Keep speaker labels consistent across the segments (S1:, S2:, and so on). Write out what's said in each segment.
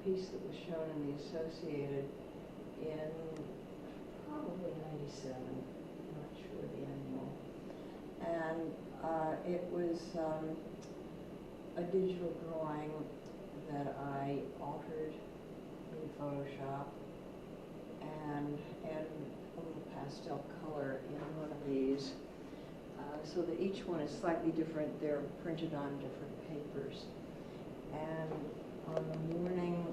S1: piece that was shown in the Associated in probably 97, I'm not sure the annual. And it was a digital drawing that I altered in Photoshop and added a little pastel color in one of these so that each one is slightly different. They're printed on different papers. And on the morning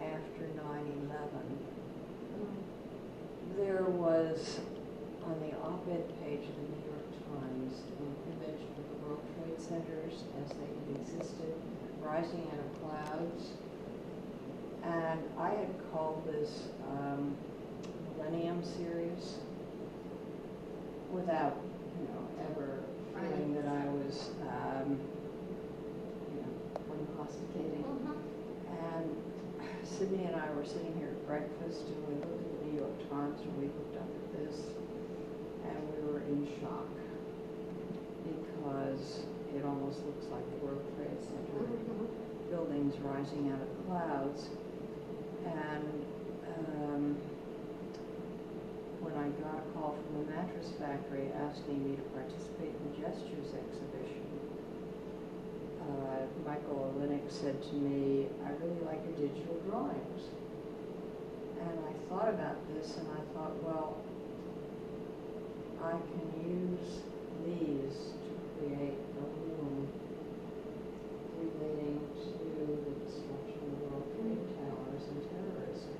S1: after 9/11, there was on the op-ed page of the New York Times an image of the World Trade Centers as they had existed, rising out of clouds. And I had called this Millennium Series without, ever feeling that I was, prognosticating. And Sydney and I were sitting here at breakfast, and we looked at the New York Times, and we looked up at this, and we were in shock because it almost looks like the World Trade Center buildings rising out of clouds. And when I got a call from the mattress factory asking me to participate in the Gestures exhibition, Michael Olenek said to me, "I really like your digital drawings." And I thought about this, and I thought, well, I can use these to create a room relating to the destruction of the World Trade Towers and terrorism.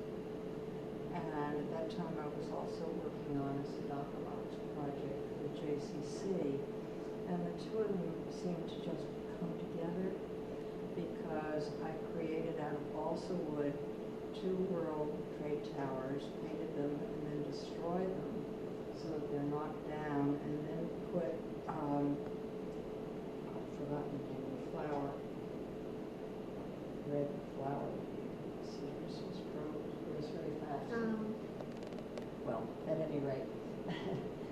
S1: And at that time, I was also working on a Sudoku project for the JCC, and the two of them seemed to just come together because I created out of balsa wood 2 World Trade Towers, painted them, and then destroyed them so that they're knocked down, and then put, I've forgotten the name of the flower, red flower. Scissors grows very fast. Well, at any rate.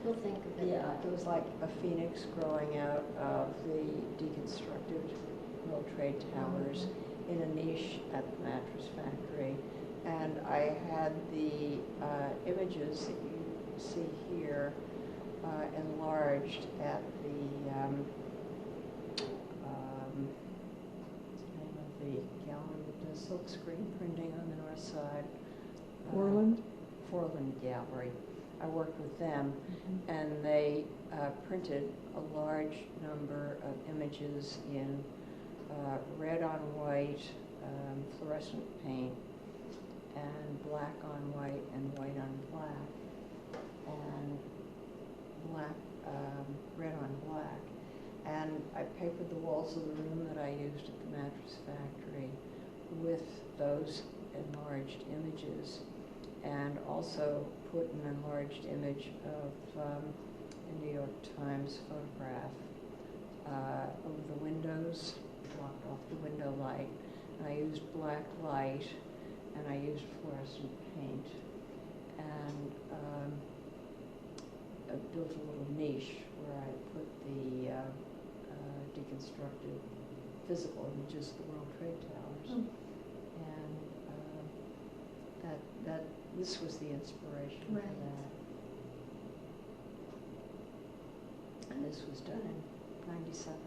S2: We'll think of it.
S1: Yeah, it was like a phoenix growing out of the deconstructed World Trade Towers in a niche at the mattress factory. And I had the images that you see here enlarged at the what's the name of the gallery that does silk screen printing on the north side? Forland Gallery. I worked with them, and they printed a large number of images in red on white, fluorescent paint, and black on white and white on black, and red on black. And I papered the walls of the room that I used at the mattress factory with those enlarged images, and also put an enlarged image of a New York Times photograph over the windows, blocked off the window light. And I used black light, and I used fluorescent paint, and I built a little niche where I put the deconstructed physical images of the World Trade Towers. And this was the inspiration for that. And this was done in 97.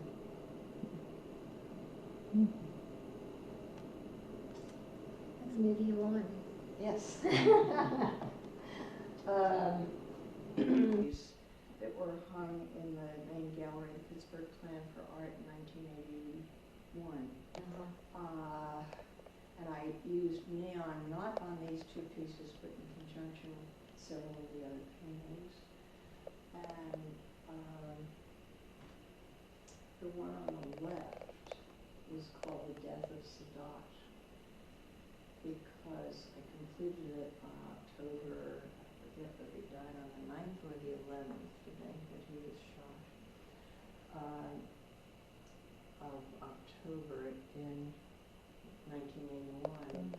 S2: That's new to you on.
S1: Yes. That were hung in the main gallery of Pittsburgh Plan for Art in 1981. And I used neon not on these 2 pieces, but in conjunction with several of the other paintings. And the one on the left was called The Death of Sadat, because I completed it on October, I forget whether he died on the 9th or the 11th, the day that he was shot, of October in 1981.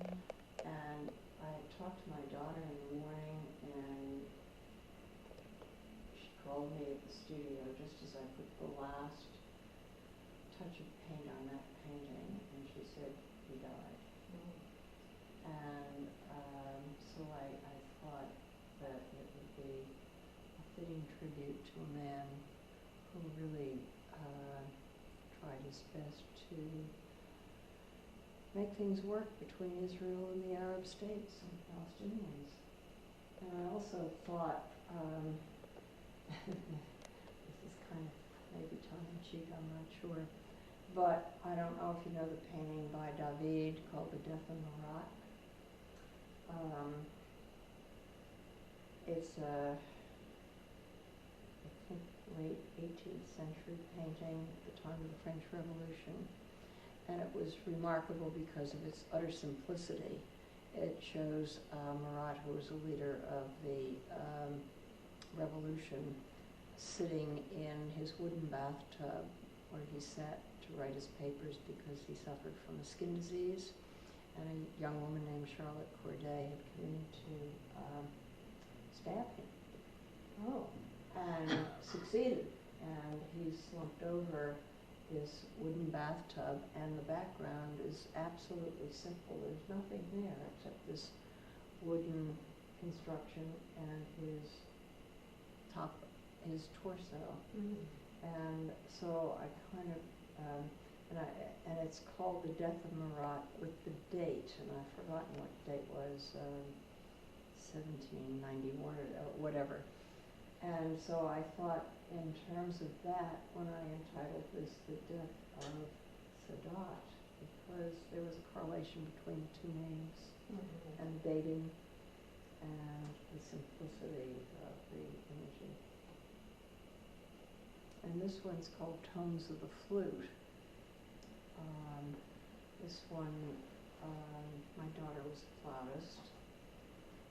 S1: And I talked to my daughter in the morning, and she called me at the studio just as I put the last touch of paint on that painting, and she said, he died. And so I thought that it would be a fitting tribute to a man who really tried his best to make things work between Israel and the Arab states and the Palestinians. And I also thought, this is kind of maybe tongue-in-cheek, I'm not sure, but I don't know if you know the painting by David called The Death of Marat. It's a, I think, late 18th century painting at the time of the French Revolution. And it was remarkable because of its utter simplicity. It shows Marat, who was a leader of the revolution, sitting in his wooden bathtub where he sat to write his papers because he suffered from a skin disease. And a young woman named Charlotte Corday had come in to stab him.
S2: Oh.
S1: And succeeded. And he slumped over this wooden bathtub, and the background is absolutely simple. There's nothing there except this wooden construction and his torso.
S2: Mm.
S1: And so I kind of, and it's called The Death of Marat with the date, and I've forgotten what the date was, 1791 or whatever. And so I thought, in terms of that, when I entitled this The Death of Sadat, because there was a correlation between the two names,
S2: Mm-hmm.
S1: and dating and the simplicity of the imagery. And this one's called Tones of the Flute. This one, my daughter was a flautist,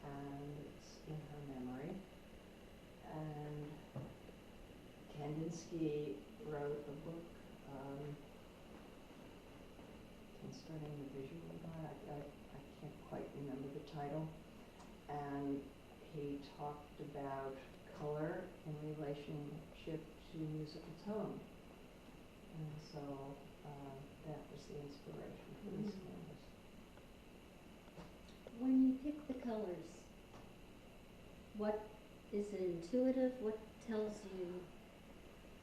S1: and it's in her memory. And Kandinsky wrote a book concerning the visual guy. I can't quite remember the title. And he talked about color in relationship to musical tone. And so that was the inspiration for this canvas.
S2: When you pick the colors, what is it intuitive? What tells you?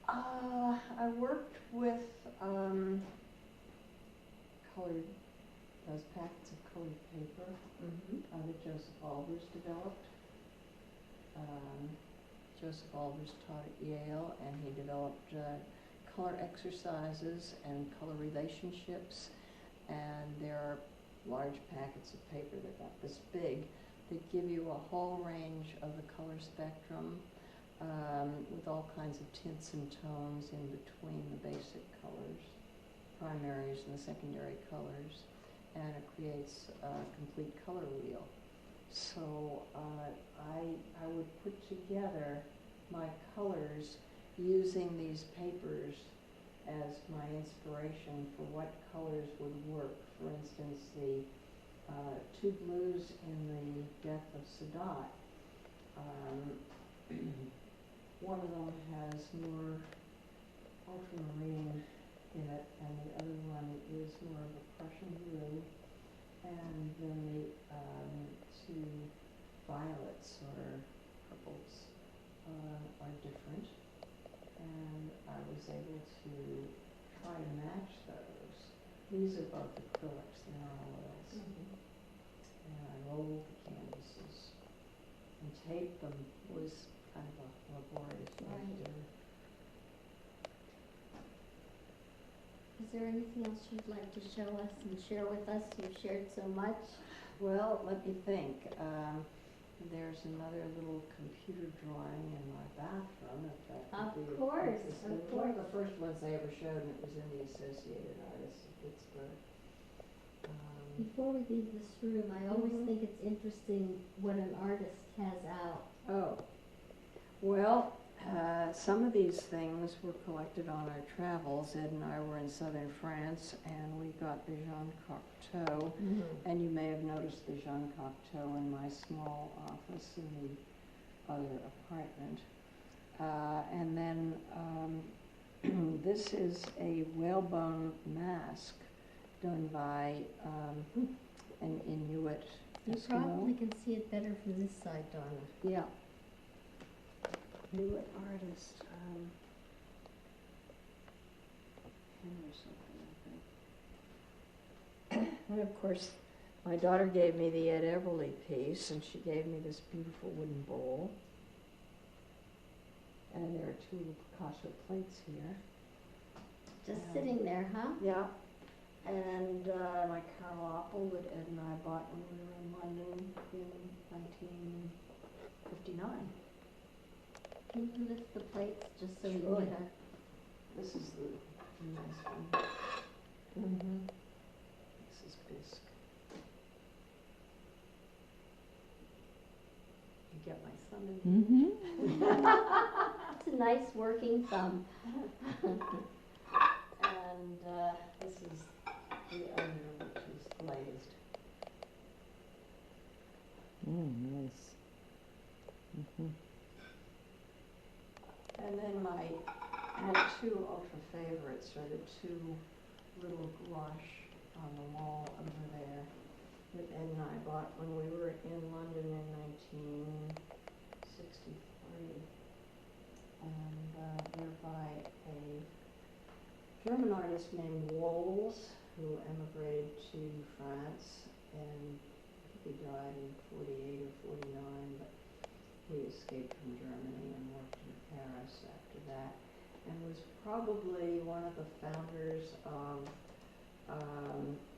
S1: I worked with those packets of colored paper that Joseph Albers developed. Joseph Albers taught at Yale, and he developed color exercises and color relationships. And there are large packets of paper that got this big that give you a whole range of the color spectrum with all kinds of tints and tones in between the basic colors, primaries and the secondary colors, and it creates a complete color wheel. So I would put together my colors using these papers as my inspiration for what colors would work. For instance, the two blues in The Death of Sadat, one of them has more ultramarine in it, and the other one is more of a Prussian blue, and then the two violets or purples are different, and I was able to try to match those. These are both acrylics, they're not oils. And I rolled the canvases and taped them. Was kind of a laborious thing to do.
S2: Is there anything else you'd like to show us and share with us? You've shared so much.
S1: Well, let me think. There's another little computer drawing in my bathroom. If that could be
S2: Of course,
S1: interesting.
S2: of
S1: It was one of
S2: course.
S1: the first ones I ever showed, and it was in the Associated Artists of Pittsburgh.
S2: Before we leave this room, I always
S1: Mhm.
S2: think it's interesting what an artist has out.
S1: Oh, well, some of these things were collected on our travels. Ed and I were in southern France, and we got the Jean Cocteau. And you may have noticed the Jean Cocteau in my small office in the other apartment. And then this is a whalebone mask done by an Inuit
S2: You
S1: Eskimo.
S2: probably can see it better from this side, Donna.
S1: Yeah. Inuit artist, Henry something, I think. And of course, my daughter gave me the Ed Everly piece, and she gave me this beautiful wooden bowl. And there are two little Picasso plates here.
S2: Just sitting there, huh?
S1: Yeah. And my Carol Apple that Ed and I bought when we were in London in 1959.
S2: Can you lift the plates just so we
S1: Sure.
S2: can get
S1: This is the nice one. Mm-hmm. This is bisque. You get my thumb in
S2: a... It's a nice working thumb.
S1: And this is the other, which is glazed.
S3: Nice.
S1: And then my two ultra favorites are the two little gouache on the wall over there that Ed and I bought when we were in London in 1963. And they're by a German artist named Raul, who emigrated to France, and I think he died in 48 or 49, but he escaped from Germany and worked in Paris after that, and was probably one of the founders of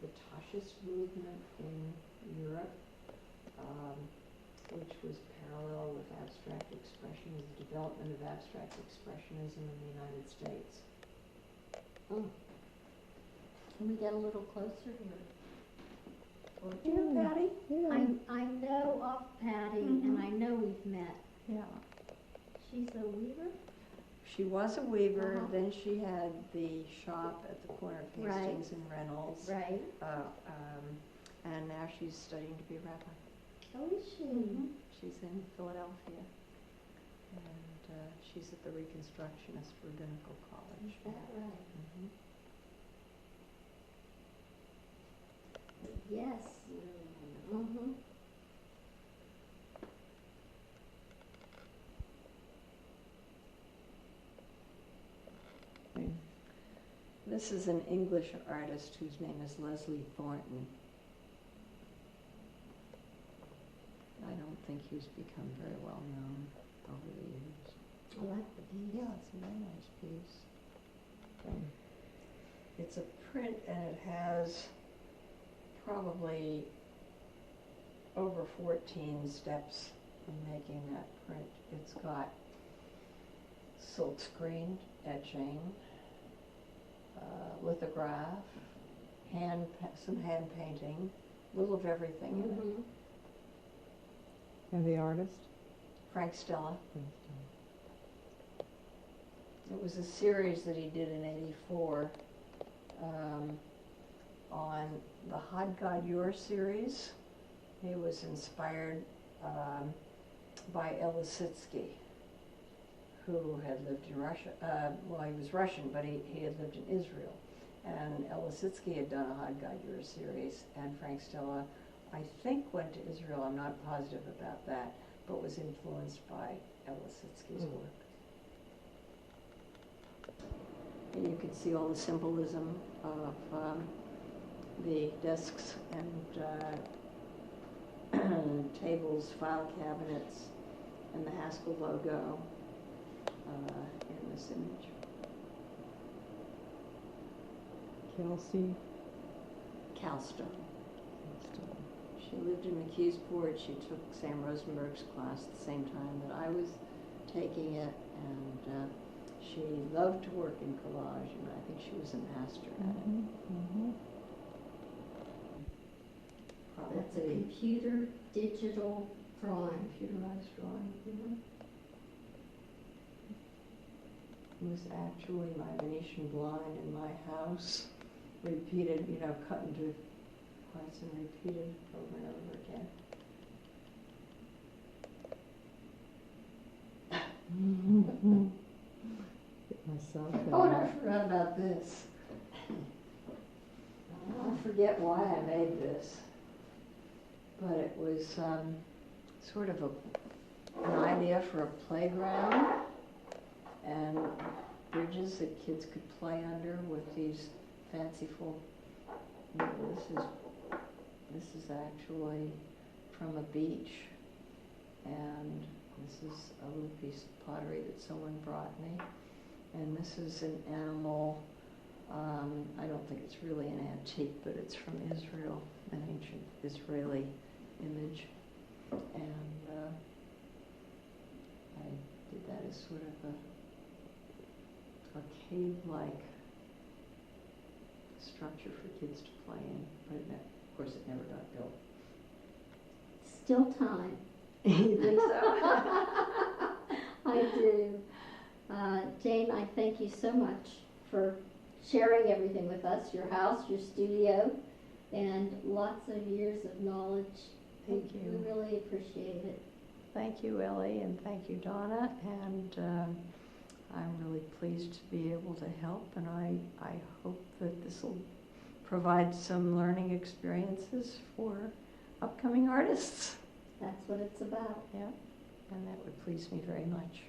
S1: the Tashist movement in Europe, which was parallel with abstract expressionism, the development of abstract expressionism in the United States.
S2: Can we get a little closer here?
S1: Do you know Patty?
S2: I know of Patty, and I know we've met.
S3: Yeah.
S2: She's a weaver?
S1: She was a weaver,
S2: Uh-huh.
S1: then she had the shop at the corner of Hastings and Reynolds.
S2: Right.
S1: And now she's studying to be a rabbi.
S2: Oh, is she?
S1: She's in Philadelphia. And she's at the Reconstructionist Rabbinical College.
S2: Is that right?
S1: Mhm.
S2: Yes. Mm-hmm.
S1: This is an English artist whose name is Leslie Thornton. I don't think he's become very well known over the years.
S2: I like the piece.
S1: Yeah, it's a very nice piece. It's a print, and it has probably over 14 steps in making that print. It's got silk screen etching, lithograph, some hand painting, a little of everything in it.
S3: And the artist?
S1: Frank Stella. It was a series that he did in '84 on the Had God Your series. He was inspired by Elisitsky, who had lived in Russia. Well, he was Russian, but he had lived in Israel. And Elisitsky had done a Had God Your series, and Frank Stella, I think, went to Israel. I'm not positive about that, but was influenced by Elisitsky's work. And you can see all the symbolism of the desks and tables, file cabinets, and the Haskell logo in this image.
S3: Kelsey.
S1: Calstone. She lived in McKeesport. She took Sam Rosenberg's class at the same time that I was taking it, and she loved to work in collage, and I think she was a master at it.
S2: That's a
S1: Probably
S2: computer digital drawing.
S1: computerized drawing. It was actually my Venetian blind in my house, repeated, cut into parts and repeated over and over again.
S3: Myself.
S1: Oh, and I forgot about this. I forget why I made this. but it was sort of an idea for a playground and bridges that kids could play under with these fanciful, this is actually from a beach, and this is a little piece of pottery that someone brought me, and this is an animal. I don't think it's really an antique, but it's from Israel, an ancient Israeli image, and I did that as sort of a cave-like structure for kids to play in, but of course it never got built.
S2: Still time.
S1: You think so?
S2: I do. Jane, I thank you so much for sharing everything with us, your house, your studio, and lots of years of knowledge.
S1: Thank you.
S2: We really appreciate it.
S1: Thank you, Ellie, and thank you, Donna, and I'm really pleased to be able to help, and I hope that this will provide some learning experiences for upcoming artists.
S2: That's what it's about.
S1: Yeah, and that would please me very much.